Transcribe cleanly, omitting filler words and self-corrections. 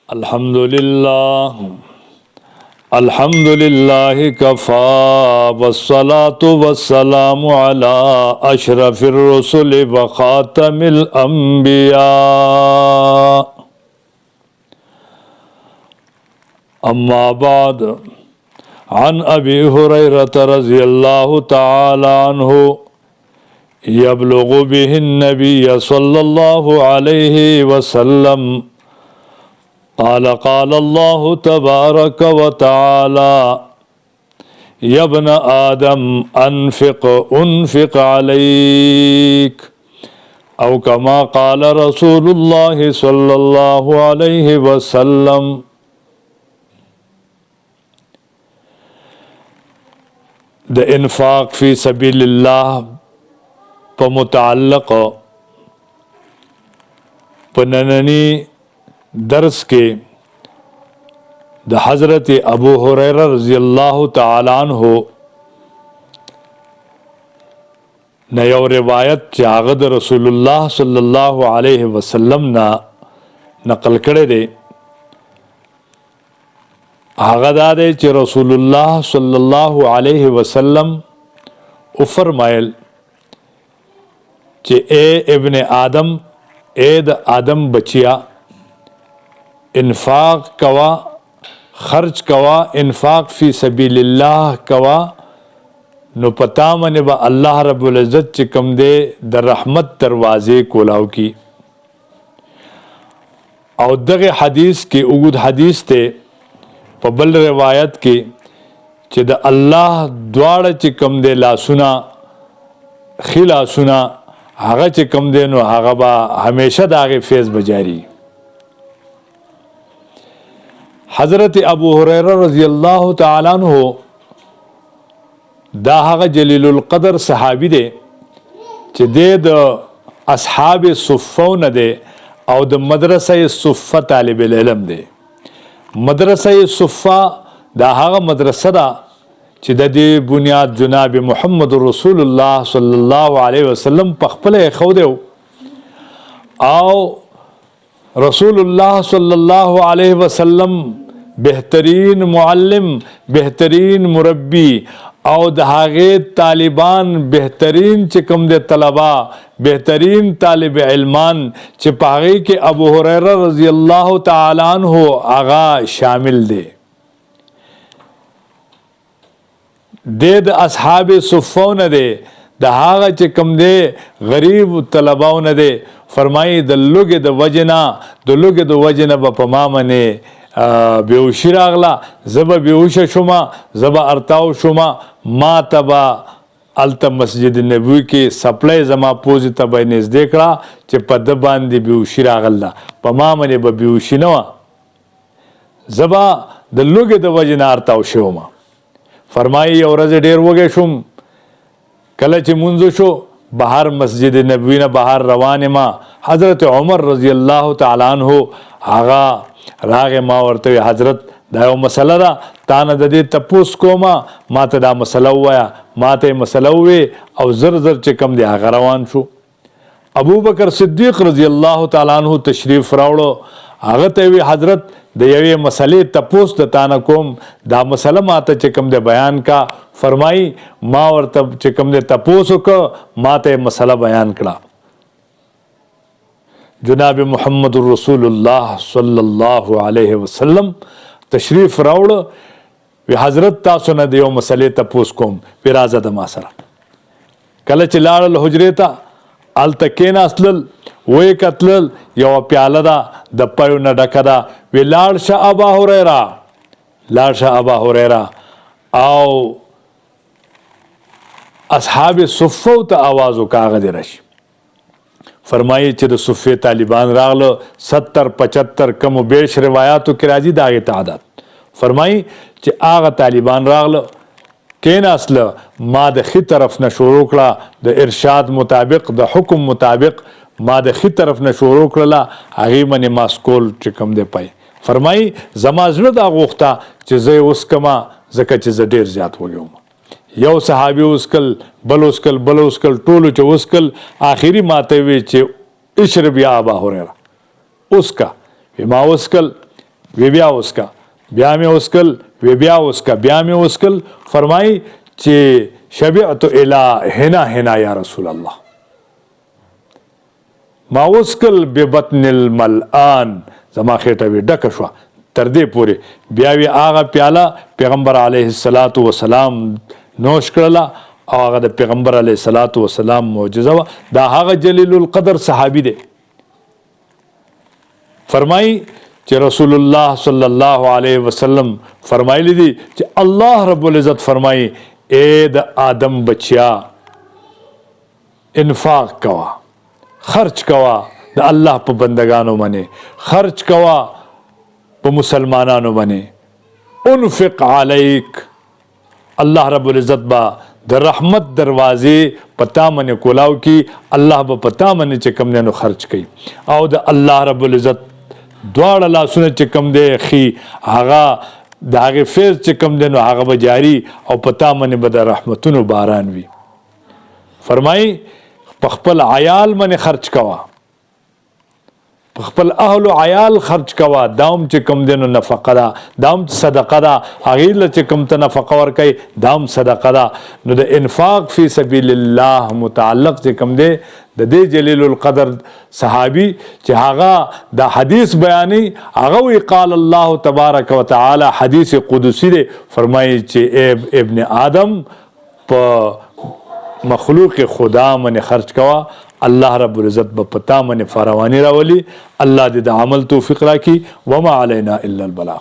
अल्हम्दुलिल्लाह कफ़ा वस्सलातु वस्सलामु अला अशरफिर रुसुल व खातमिल अंबिया। अम्मा बाद अन अबी हुरैरत रज़ियल्लाहु तआला अन्हु यबलुगु बिहिन नबिय्य सल्लल्लाहु अलैहि वसल्लम क़ाल क़ाल अल्लाहु तबारक व तआला या इब्न आदम अनफ़िक़ उनफ़िक़ अलैक औ कमा क़ाल रसूलुल्लाह सल्लल्लाहु अलैहि वसल्लम। द इन्फ़ाक़ फ़ी सबीलिल्लाह प मुतअल्लिक़ पनननी दर्स के द हज़रत अबू हुरैरा रज़ियल्लाहु तआला अन्हु न यौ रिवायत चागद रसूलुल्लाह सल्लल्लाहु अलैहि वसल्लम ना नकल करे दे। आगदा दे च रसूलुल्लाह सल्लल्लाहु अलैहि वसल्लम फरमायल च ए इब्न आदम ए द आदम बचिया इन्फाक कवा खर्च कवा इन्फाक फ़ी सबीलिल्लाह कवा नो पता मने बा अल्लाह रब्बुल इज़्ज़त चिकम दे द रहमत दरवाज़े कोलाव की। और दगे हदीस के उगुद हदीस ते पबल रिवायत के च द अल्लाह द्वाड़ चिकम दे लासुना खिला सुना हागा चिकम दे नो हागा बा हमेशा दागे फेज़ बजारी। हज़रत अबू हुरैरा रज़ियल्लाहु तआला अन्हु दा हागा जलीलुल क़दर सहाबी दे च दे द अस्हाब सुफ़्फ़ो न दे और द मदरसा सुफ़्फ़ा तालिब इल्म दे। मदरसा सुफ़्फ़ा दा हागा मदरसा दा च द दे बुनियाद जनाब मुहम्मद रसूलुल्लाह सल्लल्लाहु अलैहि वसल्लम पखपले खौदेव आओ रसूलुल्लाह सल्लल्लाहु अलैहि वसल्लम बेहतरीन मुअल्लिम बेहतरीन मुरब्बी और दहागे तालिबान बेहतरीन चिकम दे तलबा बेहतरीन तालिब इल्मान चिपागी के अबू हुरैरा रज़ियल्लाहु तआला अन्हु आगा शामिल दे द अस्हाब सुफ़्फ़ो न दे दहागा चिकम दे गरीब तलबाओ न दे फरमाई द लुगे द वजना बपमा मने बेहोशी रागला जब बेहोश शुमा जब अर्ताव शुमा मा तबा अलता मस्जिद नबवी के सप्लाई जमा पोज तब नज़दीकड़ा च पद बांधी बेहोशी रागला पमा मने बेहोशी नवा जबा द लुगे द वजना अर्ताव शुमा फरमाई और ढेर हो गए शुम कलच मुंजो शो बाहर मस्जिद नबवी न बाहर रवान मा हज़रत उमर रज़ियल्लाहु तआला अन्हु आगा रागे मा वर्ते हज़रत दायो मसला दा ताना दे तपूस कोमा माते दा मसला हुआ माते मसला हुए और जर जर चिकम दे आगा रवान शो। अबू बकर सिद्दीक़ रज़ियल्लाहु तआला अन्हु तशरीफ़ रावड़ो आगते हुए हज़रत दे मसले तपूस द ताना कोम दा मसला माते चिकम दे बयान का फरमाई मा वर्तब चिकम दे तपूस को माते मसला बयान करा। जनाब मुहम्मद रसूलुल्लाह सल्लल्लाहु अलैहि वसल्लम तशरीफ़ रावड़ वे हज़रत तासु न दियो मसले तपूस कोम विराज़त मासरा कल चिलाड़ हुजरे ता अल तकेना असलल वो एक अतलल यो प्याला दा दप्पायो न डकदा वे लाड़ शाह अबा हुरैरा आओ अस्हाब सुफ़्फ़ो ता आवाज़ो कागद रश फरमाई च द सुफ़े तालिबान रागलो 70-75 कम बेश रिवायात के राजी दागे तादाद फरमाई च आगा तालिबान रागलो केना असल मा द खी तरफ न शुरू कड़ा द इरशाद मुताबिक द हुक्म मुताबिक मा द खी तरफ न शुरू कड़ा आगे मने मास्कोल चिकम दे पाई फरमाई जमाजड़ दा गोख्ता च ज़े उसकमा ज़का च ज़ ढेर ज़्यादा हो गया यौ सहाबी उसकल बल उसकल टोलू च उसकल आखिरी माते हुए चे इशरब या अबा हुरैरा उसका मा उसकल وی بیا وسکا، بیا مې وسکل، وی بیا وسکا، بیا مې وسکل. فرمایي چې شبعت الی هنا هنا یا رسول الله، ما وسکل ببطن الملآن، زما خېټه وی ډکه شوه تر دې پورې. بیا وی هغه پیاله پیغمبر علیه الصلاۃ والسلام نوش کړله او هغه د پیغمبر علیه الصلاۃ والسلام معجزه وه. دا هغه جلیل القدر صحابي دی. فرمایي چې رسول الله صلی الله علیه وسلم فرمایلی دي چې الله رب العزت فرمایي اے د آدم بچیا انفاق کوا، خرچ کوا د الله په بندگانو باندې، خرچ کوا په مسلمانانو باندې. انفق علیک، الله رب العزت با د رحمت دروازې پتا باندې کولاو کی، الله به پتا باندې چې کم نه خرچ کوي. او د الله رب العزت دواړه لاسونه چې کم دی خي، هغه د هغې فیض چې کم دی نو هغه به جاري او پتا باندې به د رحمتونو باران وي. فرمایي په خپل عیال باندې خرچ کوا، په خپل اهل و عیال خرچ کوا، دام چې کم دی نو نفقه ده، دام صدقه ده. هغې له چې کم ته نفقه ورکوي دام صدقه ده. نو د انفاق فی سبیل الله متعلق چې کم دی د دې جلیل القدر صحابي چې هغه د حدیث بیانې، هغه وی قال الله تبارک وتعالی، حدیث قدسی دی. فرمایي چې ابن آدم په مخلوق خدا من خرچ کوا، الله رب العزت به پتا من فراوانی راولي. الله دې د عمل توفیق راکړي. وما علینا الا البلاغ.